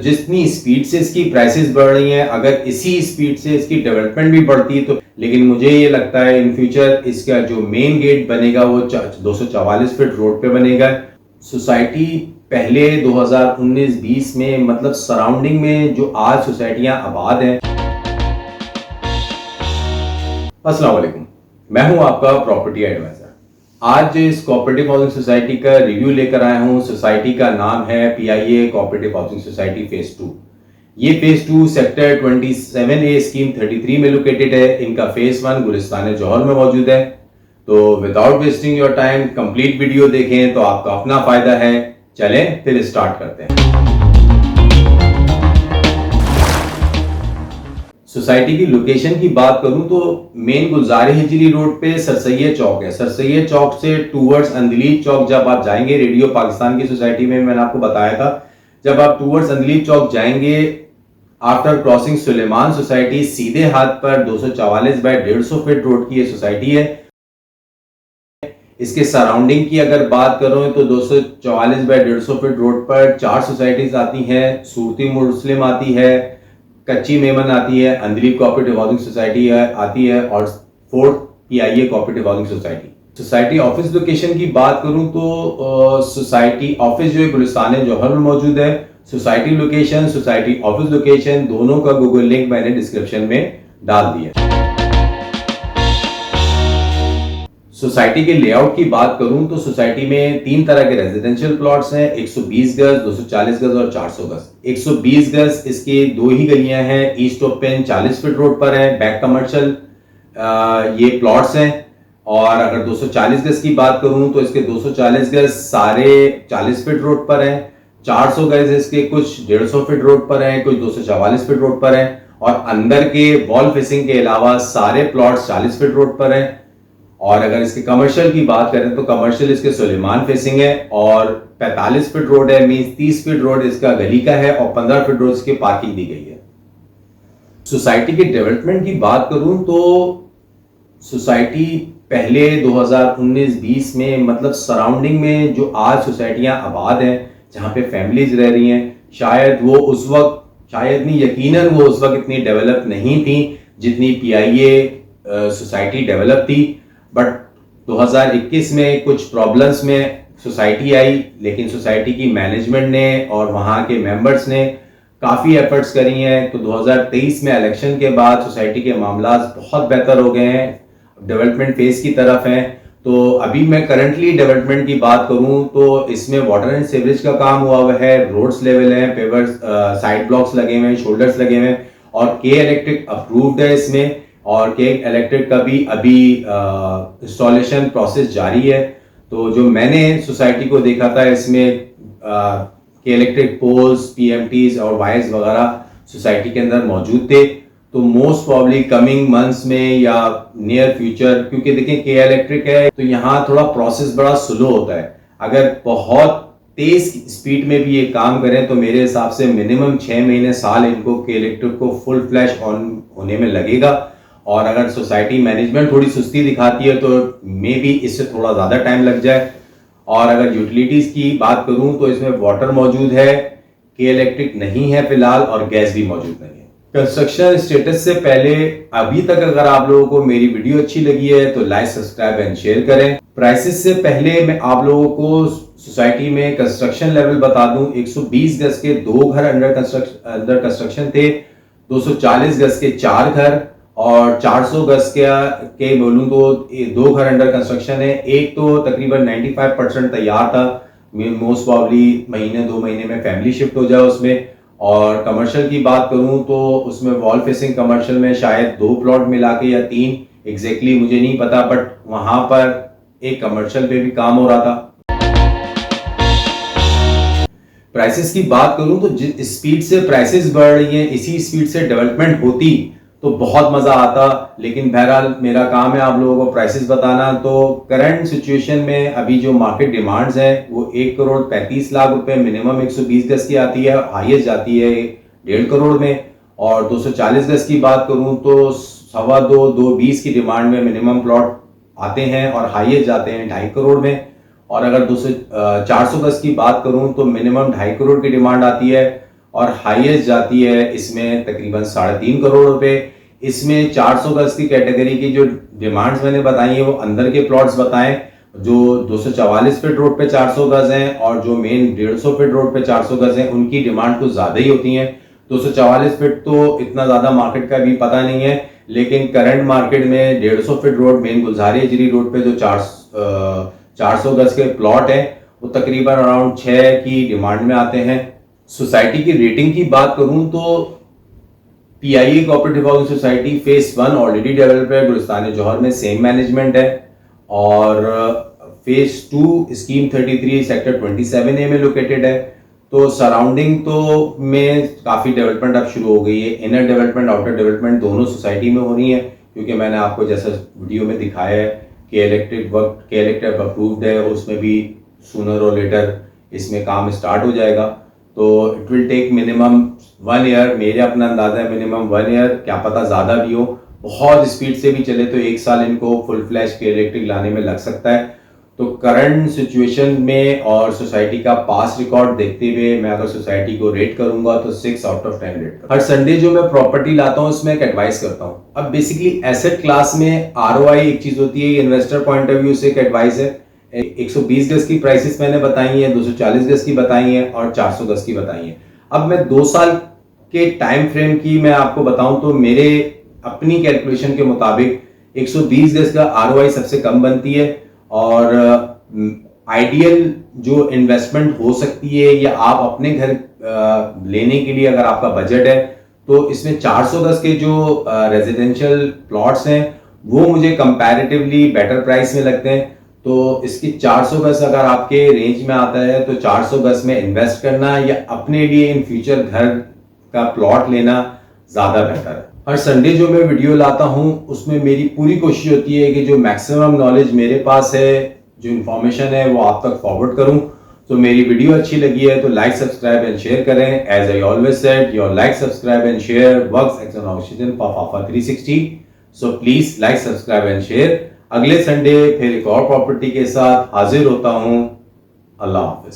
जितनी स्पीड से इसकी प्राइसेस बढ़ रही हैं, अगर इसी स्पीड से इसकी डेवलपमेंट भी बढ़ती है तो, लेकिन मुझे ये लगता है इन फ्यूचर इसका जो मेन गेट बनेगा वो 244 फीट रोड पे बनेगा। सोसाइटी पहले 2019-20 में मतलब सराउंडिंग में जो आज सोसाइटियां आबाद हैं। अस्सलाम वालेकुम, मैं हूं आपका प्रॉपर्टी एडवाइजर। आज इस कोऑपरेटिव हाउसिंग सोसाइटी का रिव्यू लेकर आया हूं। सोसाइटी का नाम है PIA cooperative housing society phase 2। ये फेज 2 सेक्टर 27A स्कीम 33 में लोकेटेड है। इनका फेज 1 गुलिस्तान जौहर में मौजूद है। तो without wasting your time complete video देखें तो आपका अपना फायदा है। चलें फिर स्टार्ट करते हैं। सोसाइटी की लोकेशन की बात करूं तो मेन गुलजारी हिजरी रोड पे सर सैयद चौक है। सर सैयद चौक से टूवर्ड्स अंदलीब चौक जब आप जाएंगे, रेडियो पाकिस्तान की सोसाइटी में मैंने आपको बताया था, जब आप टूवर्ड्स अंदलीब चौक जाएंगे, आफ्टर क्रॉसिंग सुलेमान सोसाइटी, सीधे हाथ पर 244 बाय 150 फीट रोड की ये सोसाइटी है। इसके सराउंडिंग की अगर बात करूं तो 244 बाय 150 फीट रोड पर 4 सोसाइटीज आती हैं। सूरती मुस्लिम आती है, कच्ची मेमन आती है, अंदलीब कोऑपरेटिव हाउसिंग सोसाइटी आती है और 4th PIA cooperative housing society. Society office location की बात करूं तो सोसाइटी ऑफिस जो है गुलिस्तान जौहर में मौजूद है। Society location, society office location दोनों का गूगल लिंक मैंने डिस्क्रिप्शन में डाल दिया। सोसाइटी के लेआउट की बात करूं तो सोसाइटी में 3 तरह के रेजिडेंशियल प्लॉट्स हैं, 120 गज, 240 गज और 400 गज। 120 गज इसके 2 ही गलियां हैं, ईस्ट ओपन 40 फीट रोड पर है, बैक कमर्शियल ये प्लॉट्स हैं। और अगर 240 गज की बात करूं तो इसके 240 गज सारे 40 फीट रोड पर हैं। 400 गज इसके कुछ 150 फीट रोड पर हैं, कुछ 244 फीट रोड पर हैं। और अंदर के वॉल फेसिंग के अलावा सारे प्लॉट्स 40 फीट रोड पर हैं। और अगर इसके कमर्शियल की बात करें तो कमर्शियल इसके सुलेमान फेसिंग है और 45 फीट रोड है, मींस 30 फीट रोड इसका गली का है और 15 फीट रोड इसकी पार्किंग दी गई है। सोसाइटी के डेवलपमेंट की बात करूं तो सोसाइटी पहले 2019-20 में मतलब सराउंडिंग में जो आज सोसाइटियां आबाद हैं, जहां पे फैमिलीज रह रही हैं, शायद वो उस वक्त, शायद नहीं यकीनन वो उस वक्त इतनी डेवलप नहीं थी जितनी PIA सोसाइटी डेवलप थी। बट 2021 में कुछ प्रॉब्लम्स में सोसाइटी आई, लेकिन सोसाइटी की मैनेजमेंट ने और वहाँ के मेंबर्स ने काफ़ी एफर्ट्स करी हैं। तो 2023 में इलेक्शन के बाद सोसाइटी के मामला बहुत बेहतर हो गए हैं, डेवलपमेंट फेज की तरफ हैं। तो अभी मैं करंटली डेवलपमेंट की बात करूं तो इसमें वाटर एंड सीवरेज का काम हुआ है, रोड्स लेवल है, पेवर्स, साइड ब्लॉक्स लगे हुए हैं, शोल्डर्स लगे हुए हैं और के इलेक्ट्रिक अप्रूव्ड है इसमें। और के इलेक्ट्रिक का भी अभी इंस्टॉलेशन प्रोसेस जारी है। तो जो मैंने सोसाइटी को देखा था इसमें के इलेक्ट्रिक पोल्स, PMTs और वायर्स वगैरह सोसाइटी के अंदर मौजूद थे। तो मोस्ट प्रॉब्ली कमिंग मंथ्स में या नियर फ्यूचर, क्योंकि देखें के इलेक्ट्रिक है तो यहाँ थोड़ा प्रोसेस बड़ा स्लो होता है। अगर बहुत तेज स्पीड में भी ये काम करें तो मेरे हिसाब से मिनिमम 6 महीने साल इनको के इलेक्ट्रिक को फुल फ्लैश ऑन होने में लगेगा। और अगर सोसाइटी मैनेजमेंट थोड़ी सुस्ती दिखाती है तो मे बी इससे थोड़ा ज़्यादा टाइम लग जाए। और अगर यूटिलिटीज़ की बात करूं तो इसमें वाटर मौजूद है, के इलेक्ट्रिक नहीं है फिलहाल और गैस भी मौजूद नहीं है। कंस्ट्रक्शन स्टेटस से पहले अभी तक अगर आप लोगों को मेरी वीडियो अच्छी लगी है तो लाइक, सब्सक्राइब एंड शेयर करें। प्राइसेस से पहले मैं आप लोगों को सोसाइटी में कंस्ट्रक्शन लेवल बता दूं। 120 गज के 2 घर अंडर कंस्ट्रक्शन थे, 240 गज के 4 घर और 400 गज के बोलूं तो 2 घर अंडर कंस्ट्रक्शन है। एक तो तकरीबन 95% तैयार था, मोस्ट प्रॉब्ली महीने 2 महीने में फैमिली शिफ्ट हो जाए उसमें। और कमर्शियल की बात करूं तो उसमें वॉल फेसिंग कमर्शियल में शायद 2 प्लॉट मिला के या 3 एग्जैक्टली मुझे नहीं पता, बट वहां पर एक कमर्शियल पे भी काम हो रहा था। प्राइसेस की बात करूं तो जिस स्पीड से प्राइसेस बढ़ रही हैं, इसी स्पीड से डेवलपमेंट होती तो बहुत मजा आता। लेकिन बहरहाल मेरा काम है आप लोगों को प्राइसेस बताना। तो करंट सिचुएशन में अभी जो मार्केट डिमांड्स हैं वो 1,35,00,000 रुपए मिनिमम 120 गज की आती है, हाईएस्ट जाती है 1.5 करोड़ में। और 240 गज की बात करूं तो 2.25 की डिमांड में मिनिमम प्लॉट आते हैं और हाईएस्ट जाते हैं 2.5 करोड़ में। और अगर 400 गज की बात करूं तो मिनिमम 2.5 करोड़ की डिमांड आती है और हाईएस्ट जाती है इसमें तकरीबन 3.5 करोड़ रुपए। इसमें 400 गज की कैटेगरी की जो डिमांड्स मैंने बताई है वो अंदर के प्लॉट्स बताएं, जो 244 फीट रोड पे 400 गज हैं और जो मेन 150 फीट रोड पे 400 गज हैं, उनकी डिमांड कुछ ज्यादा ही होती है। 244 फीट तो इतना ज्यादा मार्केट का भी पता नहीं है, लेकिन करंट मार्केट में 150 फीट रोड मेन गुलजारी हिजरी रोड पे जो 400 गज के प्लॉट है वो तकरीबन अराउंड 6 की डिमांड में आते हैं। सोसाइटी की रेटिंग की बात करूं तो PIA cooperative housing society phase 1 already develop है, गुलिस्तान जौहर में सेम मैनेजमेंट है, और फेज 2 स्कीम 33 सेक्टर 27A में लोकेटेड है। तो सराउंडिंग तो में काफ़ी डेवलपमेंट अब शुरू हो गई है। इनर डेवलपमेंट आउटर डेवलपमेंट दोनों सोसाइटी में हो रही है, क्योंकि मैंने आपको जैसा वीडियो में दिखाया है कि इलेक्ट्रिक अप्रूव्ड है, उसमें भी सूनर और लेटर इसमें काम स्टार्ट हो जाएगा। तो it will take minimum 1 year, मेरे अपना अंदाजा है मिनिमम 1 ईयर, क्या पता ज़्यादा भी हो। बहुत स्पीड से भी चले तो 1 साल इनको फुल फ्लैश के इलेक्ट्रिक लाने में लग सकता है। तो करंट सिचुएशन में और सोसाइटी का पास रिकॉर्ड देखते हुए मैं अगर सोसाइटी को रेट करूंगा तो 6 out of 10 rate. Her Sunday जो मैं प्रॉपर्टी लाता हूं उसमें एक एडवाइस करता हूं। अब बेसिकली एसेट क्लास में ROI एक चीज होती है, इन्वेस्टर पॉइंट ऑफ व्यू से एक एडवाइस है। 120 गज की प्राइसेस मैंने बताई है, 240 गज की बताई है और 400 गज की बताई है। अब मैं 2 साल के टाइम फ्रेम की मैं आपको बताऊं तो मेरे अपनी कैलकुलेशन के मुताबिक 120 गज का ROI सबसे कम बनती है, और आइडियल जो इन्वेस्टमेंट हो सकती है या आप अपने घर लेने के लिए अगर आपका बजट है तो इसमें 400 गज के जो रेजिडेंशियल प्लॉट्स हैं वो मुझे कंपैरेटिवली बेटर प्राइस में लगते हैं। तो इसकी 400 गज अगर आपके रेंज में आता है तो 400 गज में इन्वेस्ट करना या अपने लिए इन फ्यूचर घर का प्लॉट लेना ज्यादा बेहतर है। हर संडे जो मैं वीडियो लाता हूं उसमें मेरी पूरी कोशिश होती है कि जो मैक्सिमम नॉलेज मेरे पास है, जो इंफॉर्मेशन है, वो आप तक फॉरवर्ड करूं। तो मेरी वीडियो अच्छी लगी है तो लाइक सब्सक्राइब एंड शेयर करें। As I always said, your like subscribe and share works as an oxygen for फाफा 360। So please like subscribe and share. अगले संडे फिर एक और प्रॉपर्टी के साथ हाजिर होता हूं। अल्लाह हाफिज।